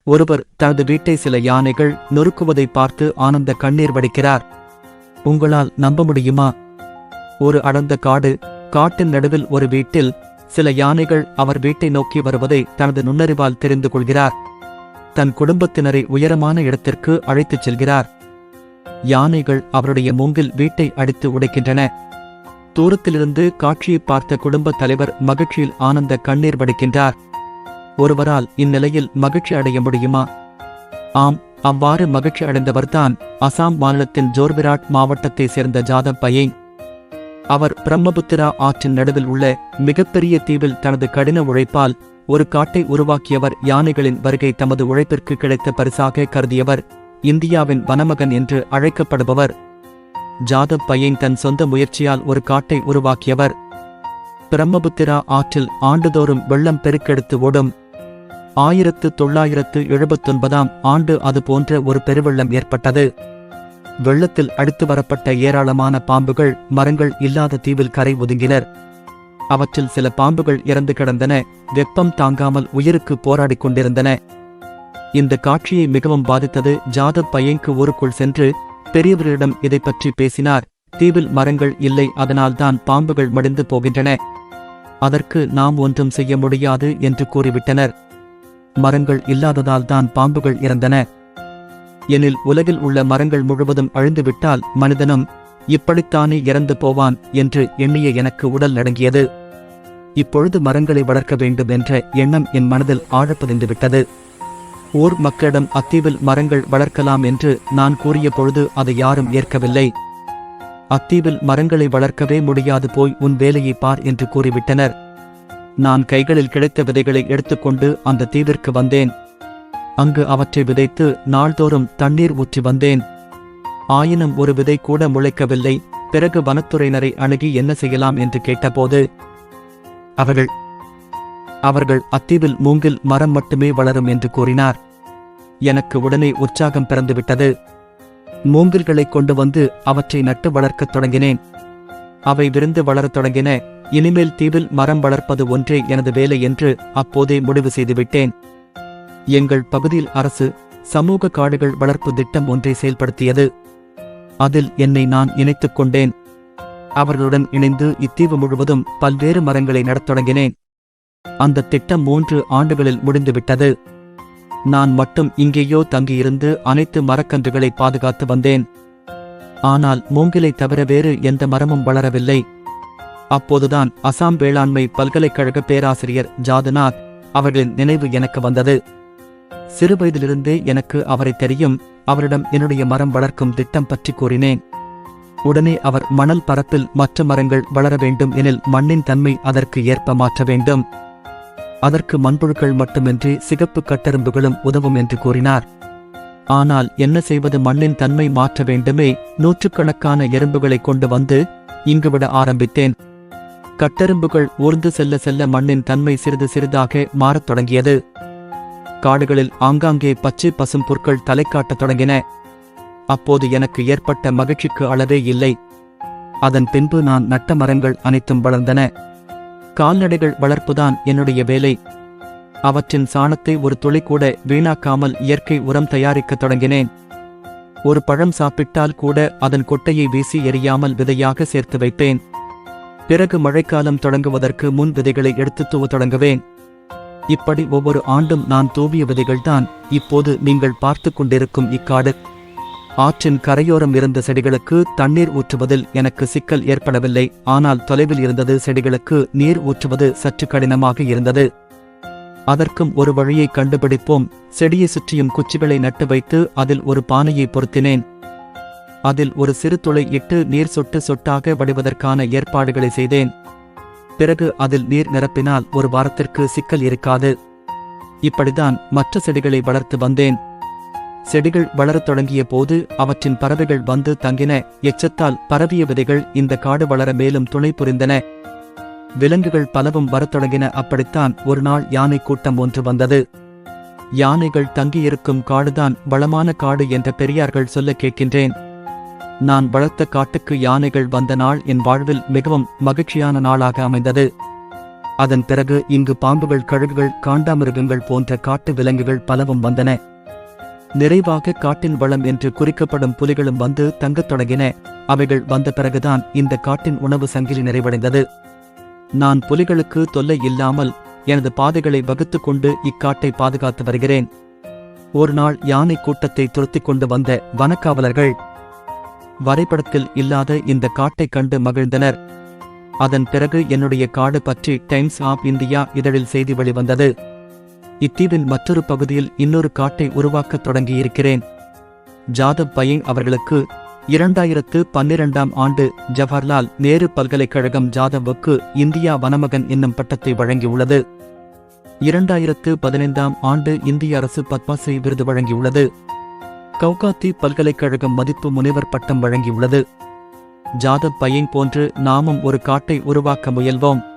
ஒருவர் தனது வீட்டை சில யானைகள் நொறுக்குவதை பார்த்து ஆனந்த கண்ணீர் வடிக்கிறார். உங்களால் நம்ப முடியுமா? ஒரு அடர்ந்த காடு, காட்டின் நடுவில் ஒரு வீட்டில் சில யானைகள் அவர் வீட்டை நோக்கி வருவதை தனது நுண்ணறிவால் தெரிந்து கொள்கிறார். தன் குடும்பத்தினரை உயரமான இடத்திற்கு அழைத்துச் செல்கிறார். யானைகள் அவருடைய மூங்கில் வீட்டை அடித்து உடைக்கின்றன. தூரத்திலிருந்து காட்சியை பார்த்த குடும்பத் தலைவர் மகிழ்ச்சியில் ஆனந்த கண்ணீர் வடிக்கின்றார். ஒருவரால் இந்நிலையில் மகிழ்ச்சி அடைய முடியுமா? ஆம், அவ்வாறு மகிழ்ச்சி அடைந்தவர்தான் அசாம் மாநிலத்தின் ஜோர்பிராட் மாவட்டத்தைச் சேர்ந்த ஜாதவ் பயேங். அவர் பிரம்மபுத்திரா ஆற்றின் நடுவில் உள்ள மிகப்பெரிய தீவில் தனது கடின உழைப்பால் ஒரு காட்டை உருவாக்கியவர். யானைகளின் வருகை தமது உழைப்பிற்கு கிடைத்த பரிசாக கருதியவர். இந்தியாவின் வனமகன் என்று அழைக்கப்படுபவர். ஜாதவ் பயேங் தன் சொந்த முயற்சியால் ஒரு காட்டை உருவாக்கியவர். பிரம்மபுத்திரா ஆற்றில் ஆண்டுதோறும் வெள்ளம் பெருக்கெடுத்து ஓடும். 1979ஆம் ஆண்டு அதுபோன்ற ஒரு பெருவெள்ளம் ஏற்பட்டது. வெள்ளத்தில் அடித்து வரப்பட்ட ஏராளமான பாம்புகள் மரங்கள் இல்லாத தீவில் கரை ஒதுங்கினர். அவற்றில் சில பாம்புகள் இறந்து கிடந்தன. வெப்பம் தாங்காமல் உயிருக்கு போராடிக் கொண்டிருந்தன. இந்த காட்சியை மிகவும் பாதித்தது. ஜாதவ் பயேங்கு ஊருக்குள் சென்று பெரியவர்களிடம் இதை பற்றி பேசினார். தீவில் மரங்கள் இல்லை, அதனால்தான் பாம்புகள் மடிந்து போகின்றன. அதற்கு நாம் ஒன்றும் செய்ய முடியாது என்று கூறிவிட்டனர். மரங்கள் இல்லாததால் தான் பாம்புகள் இறந்தன. எனில் உலகில் உள்ள மரங்கள் முழுவதும் அழிந்துவிட்டால் மனிதனும் இப்படித்தானே இறந்து போவான் என்று எண்ணிய எனக்கு உடல் நடுங்கியது. இப்பொழுது மரங்களை வளர்க்க வேண்டும் என்ற எண்ணம் என் மனதில் ஆழப்பதிந்துவிட்டது. ஊர் மக்களிடம் அத்தீவில் மரங்கள் வளர்க்கலாம் என்று நான் கூறிய பொழுது அதை யாரும் ஏற்கவில்லை. அத்தீவில் மரங்களை வளர்க்கவே முடியாது, போய் உன் வேலையை பார் என்று கூறிவிட்டனர். நான் கைகளில் கிடைத்த விதைகளை எடுத்துக்கொண்டு அந்த தீவிற்கு வந்தேன். அங்கு அவற்றை விதைத்து நாள்தோறும் தண்ணீர் ஊற்றி வந்தேன். ஆயினும் ஒரு விதை கூட முளைக்கவில்லை. பிறகு வனத்துறையினரை அணுகி என்ன செய்யலாம் என்று கேட்டபோது அவர்கள் அத்தீவில் மூங்கில் மரம் மட்டுமே வளரும் என்று கூறினார். எனக்கு உடனே உற்சாகம் பிறந்துவிட்டது. மூங்கில்களை கொண்டு வந்து அவற்றை நட்டு வளர்க்கத் தொடங்கினேன். அவை விருந்து வளரத் தொடங்கின. இனிமேல் தீவில் மரம் வளர்ப்பது ஒன்றே எனது வேலை என்று அப்போதே முடிவு செய்துவிட்டேன். எங்கள் பகுதியில் அரசு சமூக காடுகள் வளர்ப்பு திட்டம் ஒன்றை செயல்படுத்தியது. அதில் என்னை நான் இணைத்துக் கொண்டேன். அவர்களுடன் இணைந்து இத்தீவு முழுவதும் பல்வேறு மரங்களை நடத் தொடங்கினேன். அந்த திட்டம் 3 ஆண்டுகளில் முடிந்துவிட்டது. நான் மட்டும் இங்கேயோ தங்கியிருந்து அனைத்து மரக்கன்றுகளை பாதுகாத்து வந்தேன். ஆனால் மூங்கிலை தவிர வேறு எந்த மரமும் வளரவில்லை. அப்போதுதான் அசாம் வேளாண்மை பல்கலைக்கழக பேராசிரியர் ஜாதுநாத் அவர்களின் நினைவு எனக்கு வந்தது. சிறுவயதிலிருந்தே எனக்கு அவரை தெரியும். அவரிடம் என்னுடைய மரம் வளர்க்கும் திட்டம் பற்றி கூறினேன். உடனே அவர் மணல் பரப்பில் மற்ற மரங்கள் வளர வேண்டும் எனில் மண்ணின் தன்மை அதற்கு ஏற்ப மாற்ற வேண்டும். அதற்கு மண்புழுக்கள் மட்டுமின்றி சிகப்பு கட்டெரும்புகளும் உதவும் என்று கூறினார். ஆனால் என்ன செய்வது, மண்ணின் தன்மை மாற்ற வேண்டுமே. நூற்றுக்கணக்கான எறும்புகளை கொண்டு வந்து இங்கு விட ஆரம்பித்தேன். கட்டெரும்புகள் ஊர்ந்து செல்ல செல்ல மண்ணின் தன்மை சிறிது சிறிதாக மாறத் தொடங்கியது. காடுகளில் ஆங்காங்கே பச்சை பசும் புற்கள் தலை காட்டத் தொடங்கின. அப்போது எனக்கு ஏற்பட்ட மகிழ்ச்சிக்கு அளவே இல்லை. அதன் பின்பு நான் நட்ட மரங்கள் அனைத்தும் வளர்ந்தன. கால்நடைகள் வளர்ப்புதான் என்னுடைய வேலை. அவற்றின் சாணத்தை ஒரு துளி கூட வீணாக்காமல் இயற்கை உரம் தயாரிக்கத் தொடங்கினேன். ஒரு பழம் சாப்பிட்டால் கூட அதன் கொட்டையை வீசி எறியாமல் விதையாக சேர்த்து வைப்பேன். பிறகு மழைக்காலம் தொடங்குவதற்கு முன் விதைகளை எடுத்து தூவ தொடங்குவேன். இப்படி ஒவ்வொரு ஆண்டும் நான் தூவிய விதைகள்தான் இப்போது நீங்கள் பார்த்து கொண்டிருக்கும் இக்காடு. ஆற்றின் கரையோரம் இருந்த செடிகளுக்கு தண்ணீர் ஊற்றுவதில் எனக்கு சிக்கல் ஏற்படவில்லை. ஆனால் தொலைவில் இருந்தது செடிகளுக்கு நீர் ஊற்றுவது சற்று கடினமாக இருந்தது. அதற்கும் ஒரு வழியை கண்டுபிடிப்போம். செடியை சுற்றியும் குச்சிகளை நட்டு வைத்து அதில் ஒரு பானையை பொருத்தினேன். அதில் ஒரு சிறு துளை இட்டு நீர் சொட்டு சொட்டாக வடிவதற்கான ஏற்பாடுகளை செய்தேன். பிறகு அதில் நீர் நிரப்பினால் ஒரு வாரத்திற்கு சிக்கல் இருக்காது. இப்படிதான் மற்ற செடிகளை வளர்த்து வந்தேன். செடிகள் வளரத் தொடங்கிய போது அவற்றின் பறவைகள் வந்து தங்கின. எச்சத்தால் பரவிய விதைகள் இந்த காடு வளர மேலும் துணை புரிந்தன. விலங்குகள் பலவும் வரத் தொடங்கின. அப்படித்தான் ஒரு நாள் யானை கூட்டம் ஒன்று வந்தது. யானைகள் தங்கியிருக்கும் காடுதான் வளமான காடு என்ற பெரியார்கள் சொல்ல கேட்கின்றேன். நான் வளர்த்த காட்டுக்கு யானைகள் வந்த நாள் என் வாழ்வில் மிகவும் மகிழ்ச்சியான நாளாக அமைந்தது. அதன் பிறகு இங்கு பாம்புகள், கழுகுகள், காண்டாமிருகங்கள் போன்ற காட்டு விலங்குகள் பலவும் வந்தன. நிறைவாக காட்டின் வளம் என்று குறிக்கப்படும் புலிகளும் வந்து தங்கத் தொடங்கின. அவைகள் வந்த பிறகுதான் இந்த காட்டின் உணவு சங்கிலி நிறைவடைந்தது. நான் புலிகளுக்கு தொல்லை இல்லாமல் எனது பாதைகளை வகுத்துக் கொண்டு இக்காட்டை பாதுகாத்து வருகிறேன். ஒரு நாள் யானை கூட்டத்தை துரத்திக் கொண்டு வந்த வனக்காவலர்கள் வரைபடத்தில் இல்லாத இந்த காட்டைக் கண்டு மகிழ்ந்தனர். அதன் பிறகு என்னுடைய காடு பற்றி டைம்ஸ் ஆப் இந்தியா இதழில் செய்தி வெளிவந்தது. இத்தீவின் மற்றொரு பகுதியில் இன்னொரு காட்டை உருவாக்கத் தொடங்கியிருக்கிறேன். ஜாதவ் பையங் அவர்களுக்கு 2012ஆம் ஆண்டு ஜவஹர்லால் நேரு பல்கலைக்கழகம் ஜாதவுக்கு இந்தியா வனமகன் என்னும் பட்டத்தை வழங்கியுள்ளது. 2015ஆம் ஆண்டு இந்திய அரசு பத்மஸ்ரீ விருது வழங்கியுள்ளது. கவுகாத்தி பல்கலைக்கழகம் மதிப்பு முனைவர் பட்டம் வழங்கியுள்ளது. ஜாதவ் பையங் போன்று நாமும் ஒரு காட்டை உருவாக்க முயல்வோம்.